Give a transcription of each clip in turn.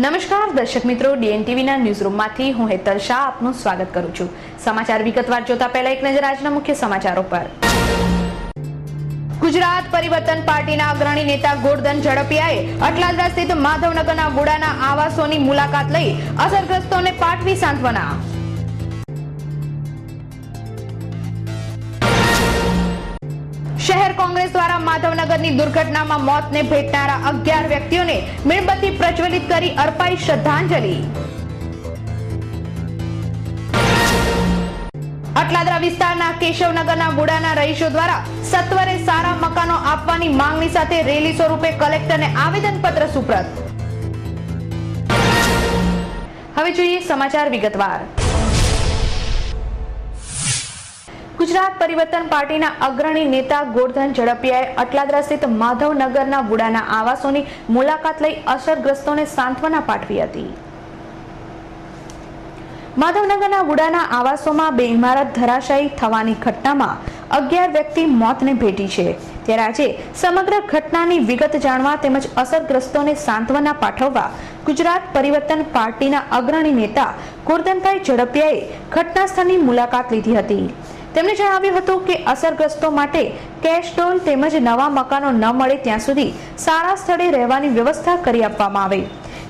નમસ્કાર દર્શક મિત્રો, ડીએનટીવીના ન્યૂઝરૂમમાંથી હું હેતલ શાહ આપનું સ્વાગત કરું છું। સમાચાર વિગતવાર જોતા પહેલા એક નજર આજના મુખ્ય સમાચારો પર। ગુજરાત પરિવર્તન પાર્ટીના અગ્રણી નેતા ગોરધન ઝડપિયાએ અટલાદરા સ્થિત માધવનગરના વુડાના આવાસોની મુલાકાત લઈ અસરગ્રસ્તોને પાઠવી સાંત્વના। શહેર કોંગ્રેસ દ્વારા માધવનગરની દુર્ઘટનામાં મોતને ભેટનારા 11 વ્યક્તિઓને મીણબત્તી પ્રજ્વલિત કરી અર્પાઈ શ્રદ્ધાંજલિ। અટલાદરા વિસ્તારના કેશવનગરના વુડાના રહીશો દ્વારા સત્વરે સારા મકાનો આપવાની માંગણી સાથે રેલી સ્વરૂપે કલેક્ટરને આવેદનપત્ર સુપ્રત। હવે જોઈએ સમાચાર વિગતવાર। ગુજરાત પરિવર્તન પાર્ટીના અગ્રણી નેતા ગોરધન ઝડપિયાએ અટલાદરા સ્થિત માધવનગરના વુડાના આવાસોની મુલાકાત લઈ અસરગ્રસ્તોને સાંત્વના પાઠવી હતી। માધવનગરના વુડાના આવાસોમાં બે ઇમારત ધરાશાયી થવાની ઘટનામાં 11 વ્યક્તિ મોતને ભેટી છે, ત્યારે આજે સમગ્ર ઘટનાની વિગત જાણવા તેમજ અસરગ્રસ્તોને સાંત્વના પાઠવવા ગુજરાત પરિવર્તન પાર્ટીના અગ્રણી નેતા ગોરધનભાઈ ઝડપિયાએ ઘટના સ્થળની મુલાકાત લીધી હતી। તેમણે જણાવ્યું હતું કે અસરગ્રસ્તો માટે કેશ ડોલ તેમજ નવા મકાનો ન મળે ત્યાં સુધી સારા સ્થળે રહેવાની વ્યવસ્થા કરી આપવામાં આવે,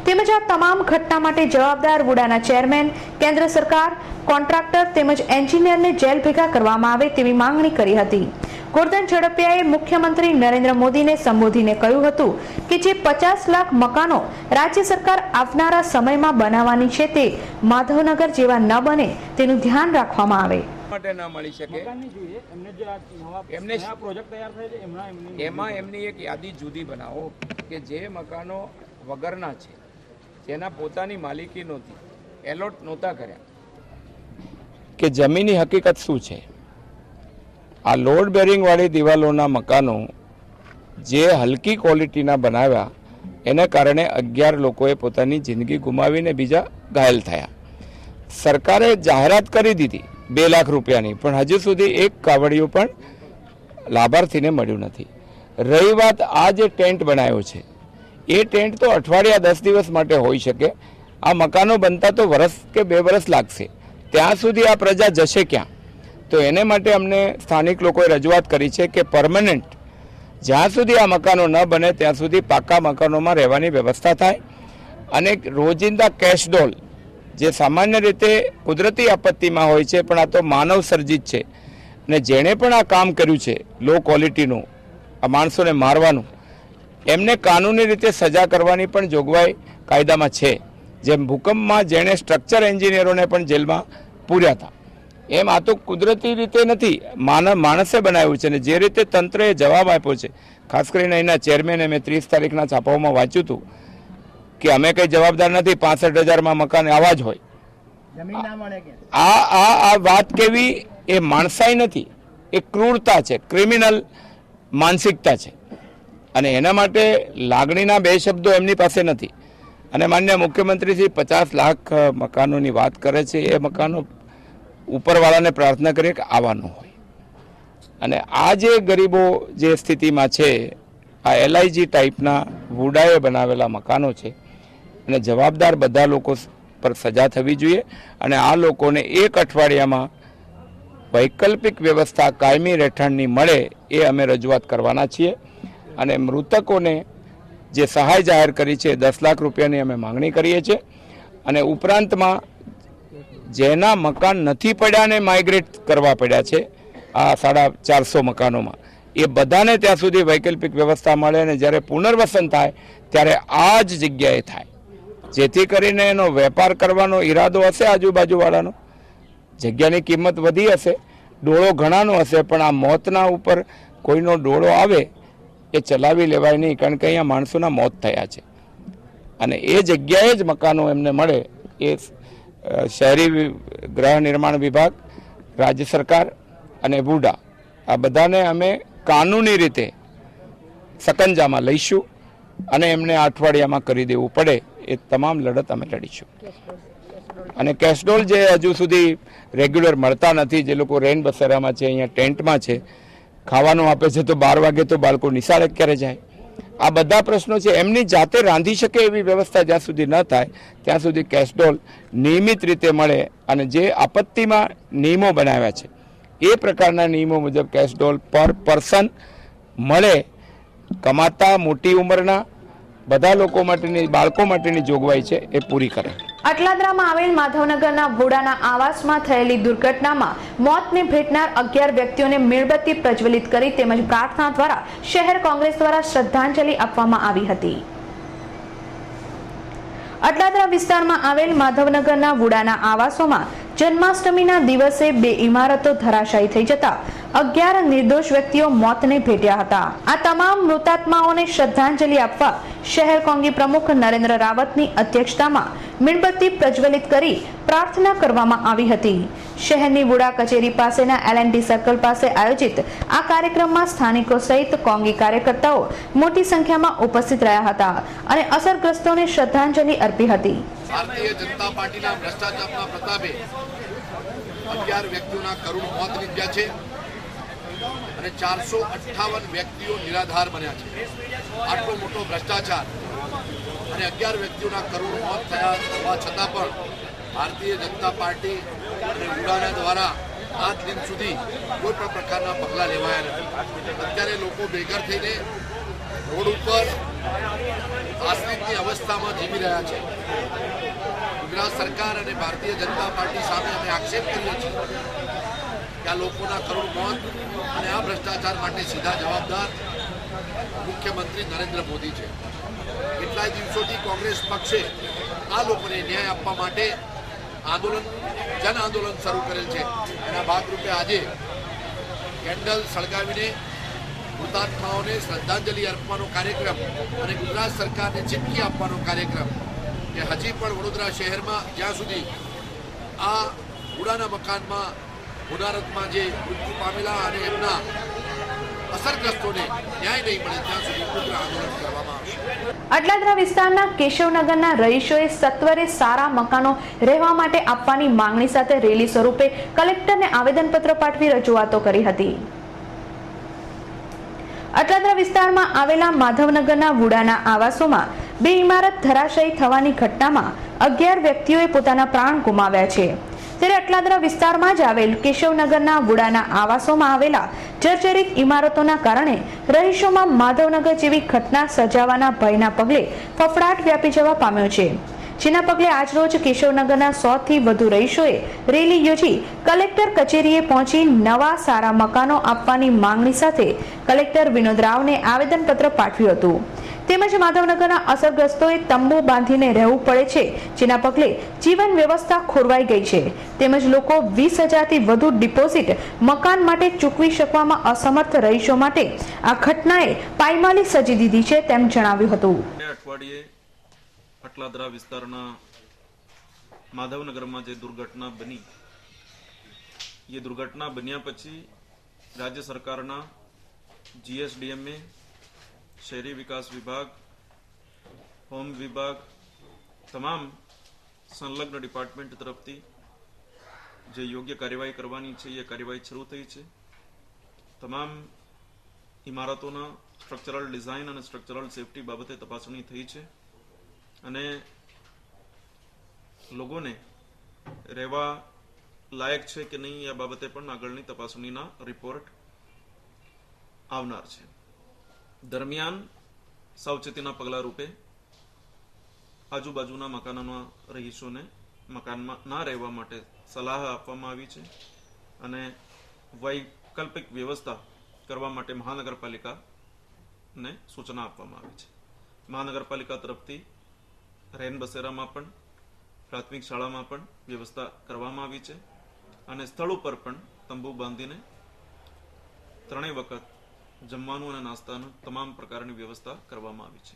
તેમજ આ તમામ ઘટના માટે જવાબદાર વુડાના ચેરમેન, કેન્દ્ર સરકાર, કોન્ટ્રાક્ટર તેમજ એન્જિનિયરને જેલ ભેગા કરવામાં આવે તેવી માંગણી કરી હતી। ગોરધન ઝડપિયાએ મુખ્યમંત્રી નરેન્દ્ર મોદીને સંબોધીને કહ્યું હતું કે જે 50 લાખ મકાનો રાજ્ય સરકાર આવનારા સમયમાં બનાવવાની છે તે માધવનગર જેવા ન બને તેનું ધ્યાન રાખવામાં આવે। માટે ન મળી શકે એમાં એમની એક યાદી જુદી બનાવો કે જે મકાનો વગરના છે, જેના પોતાની માલિકી નહોતી, એલોટ નહોતા કર્યા, કે જમીનની હકીકત શું છે। આ લોડ બેરિંગ વાળી દિવાલોના મકાનો જે હલકી ક્વોલિટીના બનાવ્યા એને કારણે 11 લોકોએ પોતાની જિંદગી ગુમાવીને બીજા ઘાયલ થયા। સરકારે જાહેરાત કરી દીધી 2 લાખ રૂપિયાની, પણ હજુ સુધી એક કાવડિયું પણ લાભાર્થીને મળ્યું નથી। રહી વાત આ જે ટેન્ટ બનાવ્યો છે, એ ટેન્ટ તો અઠવાડિયા 10 દિવસ માટે હોઈ શકે। આ મકાનો બનતા તો વર્ષ કે 2 વર્ષ લાગશે, ત્યાં સુધી આ પ્રજા જશે ક્યાં? તો એને માટે અમને સ્થાનિક લોકોએ રજૂઆત કરી છે કે પરમનન્ટ જ્યાં સુધી આ મકાનો ન બને ત્યાં સુધી પાકા મકાનોમાં રહેવાની વ્યવસ્થા થાય, અને રોજિંદા કેશ ડોલ જે સામાન્ય રીતે કુદરતી આપત્તિમાં હોય છે, પણ આ તો માનવ સર્જિત છે, અને જેણે પણ આ કામ કર્યું છે લો ક્વોલિટીનું, આ માણસોને મારવાનું, એમને કાનૂની રીતે સજા કરવાની પણ જોગવાઈ કાયદામાં છે। જેમ ભૂકંપમાં જેણે સ્ટ્રક્ચર એન્જિનિયરોને પણ જેલમાં પૂર્યા હતા, એમ આ તો કુદરતી રીતે નથી, માણસે બનાવ્યું છે, અને જે રીતે તંત્રએ જવાબ આપ્યો છે, ખાસ કરીને એના ચેરમેને મેં 30 તારીખના છાપાઓમાં વાંચ્યું હતું કે અમે કઈ જવાબદાર નથી, 65,000માં મકાન આવા જ હોય। આ વાત કેવી એ માણસાઈ નથી, એ ક્રૂરતા છે, ક્રિમિનલ માનસિકતા છે, અને એના માટે લાગણીના 2 શબ્દો એમની પાસે નથી। અને માન્ય મુખ્યમંત્રીશ્રી 50 લાખ મકાનોની વાત કરે છે, એ મકાનો ઉપરવાળાને પ્રાર્થના કરીએ કે આવા ન હોય। અને આ જે ગરીબો જે સ્થિતિમાં છે, આ LIG ટાઈપના વુડાએ બનાવેલા મકાનો છે, અને જવાબદાર બધા લોકો પર સજા થવી જોઈએ, અને આ લોકોને 1 અઠવાડિયામાં વૈકલ્પિક વ્યવસ્થા કાયમી રહેઠાણની મળે એ અમે રજૂઆત કરવાના છીએ। અને મૃતકોને જે સહાય જાહેર કરી છે 10 લાખ રૂપિયાની અમે માંગણી કરીએ છીએ, અને ઉપરાંતમાં જેના મકાન નથી પડ્યા ને માઇગ્રેટ કરવા પડ્યા છે આ 450 મકાનોમાં, એ બધાને ત્યાં સુધી વૈકલ્પિક વ્યવસ્થા મળે, અને જ્યારે પુનર્વસન થાય ત્યારે આ જ જગ્યાએ થાય, જેથી કરીને એનો વેપાર કરવાનો ઈરાદો હશે આજુબાજુવાળાનો, જગ્યાની કિંમત વધી હશે, ડોળો ઘણાનો હશે, પણ આ મોતના ઉપર કોઈનો ડોળો આવે એ ચલાવી લેવાય નહીં, કારણ કે અહીંયા માણસોના મોત થયા છે, અને એ જગ્યાએ જ મકાનો એમને મળે એ શહેરી ગૃહ નિર્માણ વિભાગ, રાજ્ય સરકાર અને વુડા આ બધાને અમે કાનૂની રીતે સકંજામાં લઈશું, અને એમને અઠવાડિયામાં કરી દેવું પડે એ તમામ લડત અમે લડીશું। અને કેશડોલ જે હજુ સુધી રેગ્યુલર મળતા નથી, જે લોકો રેન બસેરામાં છે, અહીંયા ટેન્ટમાં છે, ખાવાનું આપે છે, તો 12 વાગે તો બાળકો નિશાળે ક્યારે જાય? આ બધા પ્રશ્નો છે એમની જાતે રાંધી શકે એવી વ્યવસ્થા જ્યાં સુધી ન થાય ત્યાં સુધી કેસ્ટોલ નિયમિત રીતે મળે અને જે આપત્તિમાં નિયમો બનાવ્યા છે એ પ્રકારના નિયમો મુજબ કેસ્ટોલ પર પર્સન મળે. કમાતા મોટી ઉંમરના બધા લોકો માટેની બાળકો માટેની જોગવાઈ છે એ પૂરી કરે. અટલાદરામાં આવેલ માધવનગરના વુડાના આવાસમાં થયેલી દુર્ઘટનામાં મોતને ભેટનાર 11 વ્યક્તિઓને મીણબત્તી પ્રજ્વલિત કરી તેમજ પ્રાર્થના દ્વારા શહેર કોંગ્રેસ દ્વારા શ્રદ્ધાંજલિ આપવામાં આવી હતી. અટલાદરા વિસ્તારમાં આવેલ માધવનગરના વુડાના આવાસોમાં જન્માષ્ટમીના દિવસે 2 ઇમારતો ધરાશાયી થઈ જતા 11 નિર્દોષ વ્યક્તિઓ મોતને ભેટ્યા હતા. આ તમામ મૃતાત્માઓને શ્રદ્ધાંજલિ આપવા શહેર કોંગ્રેસ પ્રમુખ નરેન્દ્ર રાવતની અધ્યક્ષતામાં મીણબત્તી પ્રજ્વલિત કરી પ્રાર્થના કરવામાં આવી હતી. શહેરની વુડા કચેરી પાસેના LNT સર્કલ પાસે આયોજિત આ કાર્યક્રમમાં સ્થાનિકો સહિત કોંગી કાર્યકર્તાઓ મોટી સંખ્યામાં ઉપસ્થિત રહ્યા હતા અને અસરગ્રસ્તોને શ્રદ્ધાંજલિ અર્પી હતી. ભારતીય જનતા પાર્ટીના ભ્રષ્ટાચારના પ્રતાપે 11 વ્યક્તિઓના કરુણ મોત નીપજ્યા છે અને 458 વ્યક્તિઓ નિરાધાર બન્યા છે. આટલો મોટો ભ્રષ્ટાચાર અને 11 વ્યક્તિઓના કરુણ મોત થયા હોવા છતાં પણ ભારતીય જનતા પાર્ટી અને વુડાના દ્વારા આજ દિન સુધી કોઈ પણ પ્રકારના પગલાં લેવાયા નથી. અત્યારે લોકો બેઘર થઈને રોડ ઉપર આશ્રિતની અવસ્થામાં જીવી રહ્યા છે. ગુજરાત સરકાર અને ભારતીય જનતા પાર્ટી સામે અમે આક્ષેપ કરીએ છીએ કે આ લોકોના કરુણ મોત અને આ ભ્રષ્ટાચાર માટે સીધા જવાબદાર મુખ્યમંત્રી નરેન્દ્ર મોદી છે. કેટલાય દિવસોથી કોંગ્રેસ પક્ષે આ લોકોને ન્યાય આપવા માટે જન આંદોલન શરૂ કરેલ છે. એના ભાગરૂપે આજે કેન્ડલ સળગાવીને મૃતાત્માઓને શ્રદ્ધાંજલિ અર્પવાનો કાર્યક્રમ અને ગુજરાત સરકારને ચીમકી આપવાનો કાર્યક્રમ કે હજી પણ વડોદરા શહેરમાં જ્યાં સુધી આ વુડાના મકાનમાં હોનારતમાં જે મૃત્યુ પામેલા અને એમના અસરગ્રસ્તોને ન્યાય નહીં મળે ત્યાં સુધી ઉગ્ર આંદોલન કરવામાં આવશે. અટલાદરા વિસ્તારના કેશવનગરના રહીશોએ સત્વરે સારા મકાનો રહેવા માટે આપવાની માંગણી સાથે રેલી સ્વરૂપે કલેક્ટરને આવેદનપત્ર પાઠવી રજૂઆતો કરી હતી. અટલાદરા વિસ્તારમાં આવેલા માધવનગરના વુડાના આવાસોમાં 2 ઇમારત ધરાશાયી થવાની ઘટનામાં 11 વ્યક્તિઓએ પોતાના પ્રાણ ગુમાવ્યા છે. ત્યારે અટલાદરા વિસ્તારમાં જ આવેલ કેશવનગરના વુડાના આવાસોમાં આવેલા જર્જરિત ઇમારતોના કારણે રહીશોમાં માધવનગર જેવી ઘટના સર્જાવાના ભયના પગલે ફફડાટ વ્યાપી જવા પામ્યો છે. જેના પગલે આજરોજ કેશવનગરના 100 થી વધુ રહીશોએ રેલી યોજી કલેક્ટર કચેરીએ પહોંચી નવા સારા મકાનો આપવાની માંગણી સાથે કલેક્ટર વિનોદ રાવને આવેદનપત્ર પાઠવ્યું હતું. તેમજ માધવનગરના અસરગ્રસ્તોએ તંબુ બાંધીને રહેવું પડે છે, જેના પગલે જીવન વ્યવસ્થા ખોરવાઈ ગઈ છે. તેમજ લોકો 20,000 થી વધુ ડિપોઝિટ મકાન માટે ચૂકવી શકવામાં અસમર્થ રહીશો માટે આ ઘટનાએ પાયમાલી સર્જી દીધી છે તેમ જણાવ્યું હતું. અઠવાડિયે અટલાદરા વિસ્તારના માધવનગરમાં જે દુર્ઘટના બની એ દુર્ઘટના બન્યા પછી રાજ્ય સરકારના GSDMA, શહેરી વિકાસ વિભાગ, હોમ વિભાગ, તમામ સંલગ્ન ડિપાર્ટમેન્ટ તરફથી જે યોગ્ય કાર્યવાહી કરવાની છે એ કાર્યવાહી શરૂ થઈ છે. તમામ ઇમારતોના સ્ટ્રક્ચરલ ડિઝાઇન અને સ્ટ્રક્ચરલ સેફટી બાબતે તપાસણી થઈ છે અને લોકોને રહેવા લાયક છે કે નહીં એ બાબતે પણ આગળની તપાસણીના રિપોર્ટ આવનાર છે. દરમિયાન સાવચેતીના પગલાં રૂપે આજુબાજુના મકાનોના રહીશોને મકાનમાં ના રહેવા માટે સલાહ આપવામાં આવી છે અને વૈકલ્પિક વ્યવસ્થા કરવા માટે મહાનગરપાલિકાને સૂચના આપવામાં આવી છે. મહાનગરપાલિકા તરફથી રેન બસેરામાં પણ પ્રાથમિક શાળામાં પણ વ્યવસ્થા કરવામાં આવી છે અને સ્થળ ઉપર પણ તંબુ બાંધીને 3 વખત જમવાનું અને નાસ્તાનું તમામ પ્રકારની વ્યવસ્થા કરવામાં આવી છે.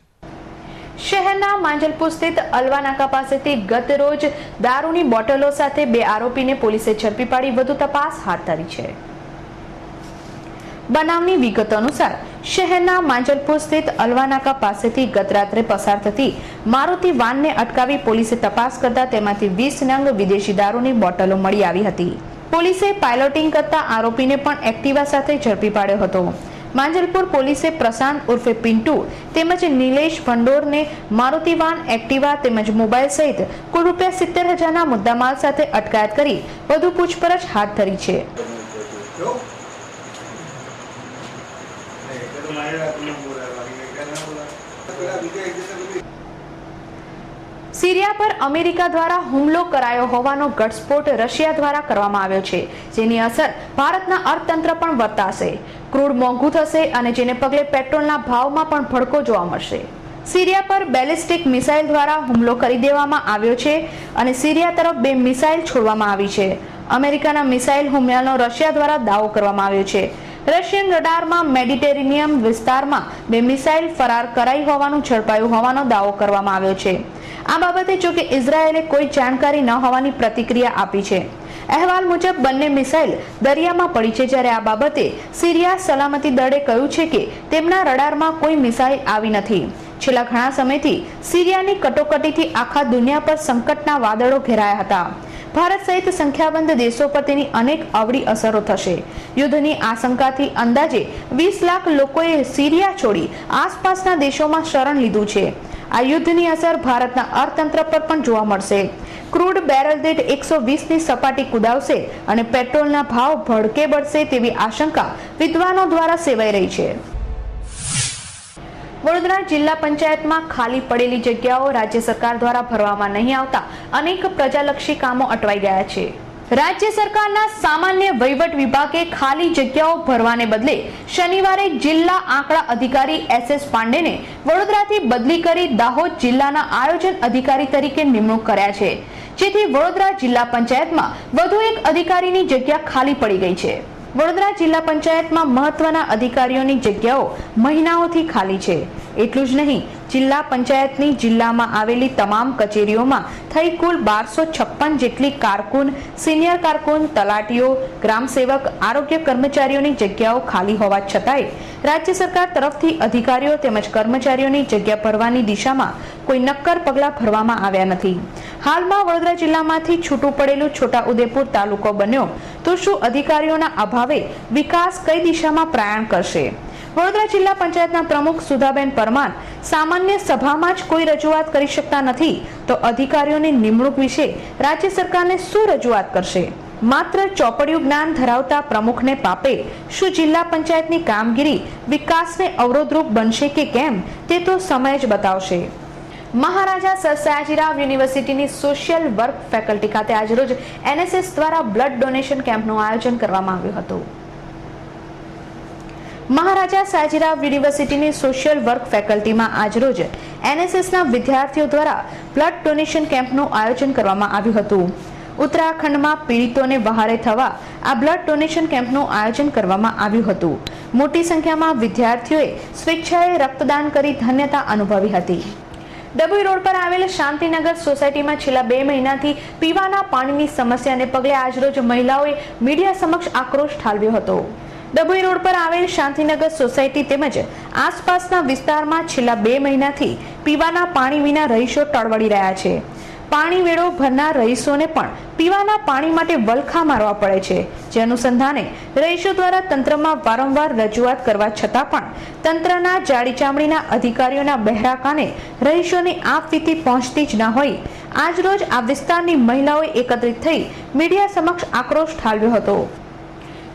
શહેરના માંજલપુર સ્થિત અલવાનાકા પાસેથી ગત રોજ દારૂની બોટલો સાથે 2 આરોપીને પોલીસે ઝડપી પાડી વધુ તપાસ હાથ ધરી છે. બનાવની વિગતો અનુસાર શહેરના માંજલપુર સ્થિત અલવાનાકા પાસેથી ગત રાત્રે પસાર થતી મારુતિ વાનને અટકાવી પોલીસે તપાસ કરતા તેમાંથી 20 નંગ વિદેશી દારૂની બોટલો મળી આવી હતી. પોલીસે પાયલોટિંગ કરતા આરોપીને પણ એક્ટિવા સાથે ઝડપી પાડ્યો હતો. માંજલપુર પોલીસે પ્રશાંત ઉર્ફે પિન્ટુ તેમજ નિલેશ ભંડોરને મારુતિ વાન, એક્ટિવા તેમજ મોબાઈલ સહિત કુલ ₹70,000ના મુદ્દામાલ સાથે અટકાયત કરી વધુ પૂછપરછ હાથ ધરી છે. સિરિયા પર અમેરિકા દ્વારા હુમલો કરાયો હોવાનો ઘટસ્ફોટ રશિયા દ્વારા કરવામાં આવ્યો છે, જેની અસર ભારતના અર્થતંત્ર પર વર્તાશે. ક્રૂડ મોંઘું થશે અને જેને પગલે પેટ્રોલના ભાવમાં પણ ભડકો જોવા મળશે. સિરિયા પર બેલિસ્ટિક મિસાઇલ દ્વારા હુમલો કરી દેવામાં આવ્યો છે અને સિરિયા તરફ 2 મિસાઇલ છોડવામાં આવી છે. અમેરિકાના મિસાઇલ હુમલાનો રશિયા દ્વારા દાવો કરવામાં આવ્યો છે. રશિયન રડારમાં મેડિટેરેનિયન વિસ્તારમાં 2 મિસાઇલ ફરાર કરાઈ હોવાનું ઝડપાયું હોવાનો દાવો કરવામાં આવ્યો છે. આ બાબતે જોકે ઇઝરાયેલે કોઈ જાણકારી ન હોવાની પ્રતિક્રિયા આપી છે. અહેવાલ મુજબ બંને મિસાઇલ દરિયામાં પડી છે, જ્યારે આ બાબતે સિરિયા સલામતી દળે કહ્યું છે કે તેમના રડારમાં કોઈ મિસાઇલ આવી નથી. છેલ્લા ઘણા સમયથી સિરિયાની કટોકટીથી આખા દુનિયા પર સંકટના વાદળો ઘેરાયા હતા. ભારત સહિત સંખ્યાબંધ દેશો પર તેની અનેક અવળી અસરો થશે. યુદ્ધની આશંકાથી અંદાજે 20 લાખ લોકોએ સિરિયા છોડી આસપાસના દેશોમાં શરણ લીધું છે. આ યુદ્ધની અસર ભારતના અર્થતંત્ર પર પણ જોવા મળશે. ક્રૂડ બેરલ દીઠ 120ની સપાટી કુદાવશે અને પેટ્રોલના ભાવ ભડકે બળશે તેવી આશંકા વિદ્વાનો દ્વારા સેવાઈ રહી છે. વડોદરા જિલ્લા પંચાયતમાં ખાલી પડેલી જગ્યાઓ રાજ્ય સરકાર દ્વારા ભરવામાં નહીં આવતા અનેક પ્રજાલક્ષી કામો અટવાઈ ગયા છે. રાજ્ય સરકારના સામાન્ય વહીવટ વિભાગે ખાલી જગ્યાઓ ભરવાને બદલે શનિવારે જિલ્લા આંકડા અધિકારી SS પાંડેને વડોદરાથી બદલી કરી દાહોદ જિલ્લાના આયોજન અધિકારી તરીકે નિમણૂક કર્યા છે, જેથી વડોદરા જિલ્લા પંચાયતમાં વધુ એક અધિકારીની જગ્યા ખાલી પડી ગઈ છે. વડોદરા જિલ્લા પંચાયતમાં મહત્વના અધિકારીઓની જગ્યાઓ મહિનાઓથી ખાલી છે. એટલું જ નહીં, જિલ્લા પંચાયતની જિલ્લામાં આવેલી તમામ કચેરીઓમાં થઈ કુલ 1256 જેટલી કારકુન, સિનિયર કારકુન, તલાટીઓ, ગ્રામસેવક, આરોગ્ય કર્મચારીઓની જગ્યાઓ ખાલી હોવા છતાંય રાજ્ય સરકાર તરફથી અધિકારીઓ તેમજ કર્મચારીઓની જગ્યા ભરવાની દિશામાં કોઈ નક્કર પગલાં ભરવામાં આવ્યા નથી. હાલમાં વડોદરા જિલ્લામાંથી છૂટું પડેલું છોટાઉદેપુર તાલુકો બન્યો તો શું અધિકારીઓના અભાવે વિકાસ કઈ દિશામાં પ્રયાણ કરશે? વડોદરા જિલ્લા પંચાયતના પ્રમુખ સુધાબેન પરમાર સામાન્ય સભામાં જ કોઈ રજૂઆત કરી શકતા નથી તો અધિકારીઓની નિમણૂક વિશે રાજ્ય સરકારને શું રજૂઆત કરશે? માત્ર ચોપડિયું જ્ઞાન ધરાવતા પ્રમુખને પાપે શું જિલ્લા પંચાયતની કામગીરી વિકાસને અવરોધરૂપ બનશે કે કેમ, તે તો સમય જ બતાવશે. મહારાજા સર સયાજીરાવ યુનિવર્સિટીની સોશિયલ વર્ક ફેકલ્ટી ખાતે આજરોજ NSS દ્વારા બ્લડ ડોનેશન કેમ્પનું આયોજન કરવામાં આવ્યું હતું. મહારાજા સયાજીરાવ યુનિવર્સિટીની સોશિયલ વર્ક ફેકલ્ટીમાં આજરોજ NSSના વિદ્યાર્થીઓ દ્વારા બ્લડ ડોનેશન કેમ્પનું આયોજન કરવામાં આવ્યું હતું. ઉત્તરાખંડમાં પીડિતોને વહારે થવા આ બ્લડ ડોનેશન કેમ્પનું આયોજન કરવામાં આવ્યું હતું. મોટી સંખ્યામાં વિદ્યાર્થીઓએ સ્વેચ્છાએ રક્તદાન કરી ધન્યતા અનુભવી હતી. ડભોઈ રોડ પર આવેલ શાંતિનગર સોસાયટીમાં છેલ્લા 2 મહિનાથી પીવાના પાણીની સમસ્યાને પગલે આજરોજ મહિલાઓએ મીડિયા સમક્ષ આક્રોશ ઠાલવ્યો હતો. ડભોઈ રોડ પર આવેલ શાંતિનગર સોસાયટી તેમજ આસપાસના વિસ્તારમાં છેલ્લા 2 મહિનાથી પીવાના પાણી વિના રહીશો ટળવળી રહ્યા છે. પાણી વેળો ભરનાર રહીશોને પણ પીવાના પાણી માટે વલખા મારવા પડે છે, જે અનુસંધાને રહીશો દ્વારા તંત્રમાં વારંવાર રજૂઆત કરવા છતાં પણ તંત્રના જાડી ચામડીના અધિકારીઓના બહેરા કાને રહીશોની આપવીતી પહોંચતી જ ન હોય આજરોજ આ વિસ્તારની મહિલાઓએ એકત્રિત થઈ મીડિયા સમક્ષ આક્રોશ ઠાલવ્યો હતો.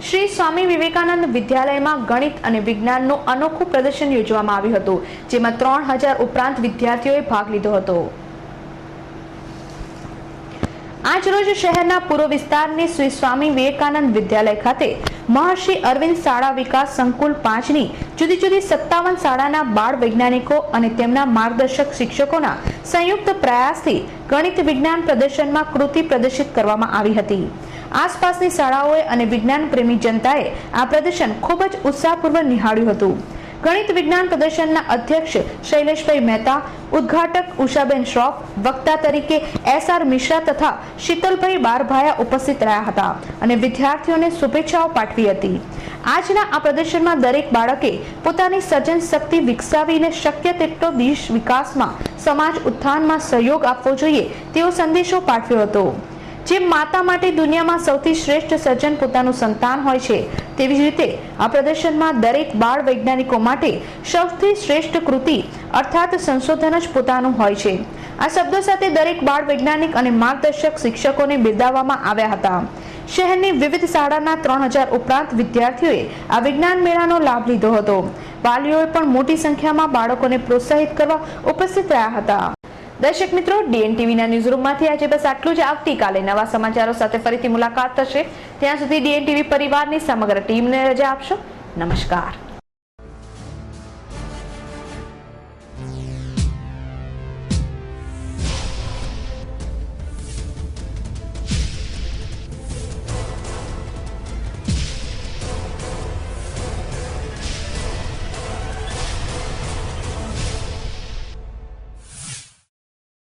શ્રી સ્વામી વિવેકાનંદ વિદ્યાલયમાં ગણિત અને વિજ્ઞાનનું અનોખું પ્રદર્શન યોજવામાં આવ્યું હતું, જેમાં 3000 ઉપરાંત વિદ્યાર્થીઓએ ભાગ લીધો હતો. આજરોજ શહેરના પૂર્વ વિસ્તારની શ્રી સ્વામી વિવેકાનંદ વિદ્યાલય ખાતે મહર્ષિ અરવિંદ શાળા વિકાસ સંકુલ 5ની જુદી જુદી 57 શાળાના બાળ વૈજ્ઞાનિકો અને તેમના માર્ગદર્શક શિક્ષકોના સંયુક્ત પ્રયાસથી ગણિત વિજ્ઞાન પ્રદર્શનમાં કૃતિ પ્રદર્શિત કરવામાં આવી હતી. આસપાસની શાળાઓએ અને વિજ્ઞાન પ્રેમી જનતાએ આ પ્રદર્શન ખૂબ જ ઉત્સાહપૂર્વક નિહાળ્યું હતું. ગણિત વિજ્ઞાન પ્રદર્શનના અધ્યક્ષ શૈલેષભાઈ મહેતા, ઉદ્ઘાટક ઉષાબેન શ્રોફ, વક્તા તરીકે SR મિશ્રા તથા શીતલભાઈ બારભાયા ઉપસ્થિત રહ્યા હતા અને વિદ્યાર્થીઓને શુભેચ્છાઓ પાઠવી હતી. આજના આ પ્રદર્શનમાં દરેક બાળકે પોતાની સર્જન શક્તિ વિકસાવીને શક્ય તેટલો દેશ વિકાસમાં, સમાજ ઉત્થાનમાં સહયોગ આપવો જોઈએ તેવો સંદેશો પાઠવ્યો હતો. જે માતા માટે દુનિયામાં સૌથી શ્રેષ્ઠ સર્જન પોતાનું સંતાન હોય છે, તેવી જ રીતે આ પ્રદર્શનમાં દરેક બાળ વૈજ્ઞાનિકો માટે સૌથી શ્રેષ્ઠ કૃતિ અર્થાત સંશોધન જ પોતાનું હોય છે. આ શબ્દો સાથે દરેક બાળ વૈજ્ઞાનિક અને માર્ગદર્શક શિક્ષકોને બિરદાવવામાં આવ્યા હતા. શહેરની વિવિધ શાળાના 3000 ઉપરાંત વિદ્યાર્થીઓએ આ વિજ્ઞાન મેળાનો લાભ લીધો હતો. વાલીઓએ પણ મોટી સંખ્યામાં બાળકોને પ્રોત્સાહિત કરવા ઉપસ્થિત રહ્યા હતા. દર્શક મિત્રો, DNTVના ન્યૂઝરૂમમાંથી આજે બસ આટલું જ. આવતીકાલે નવા સમાચારો સાથે ફરીથી મુલાકાત થશે. ત્યાં સુધી DNTV પરિવારની સમગ્ર ટીમને રજા આપશો. નમસ્કાર.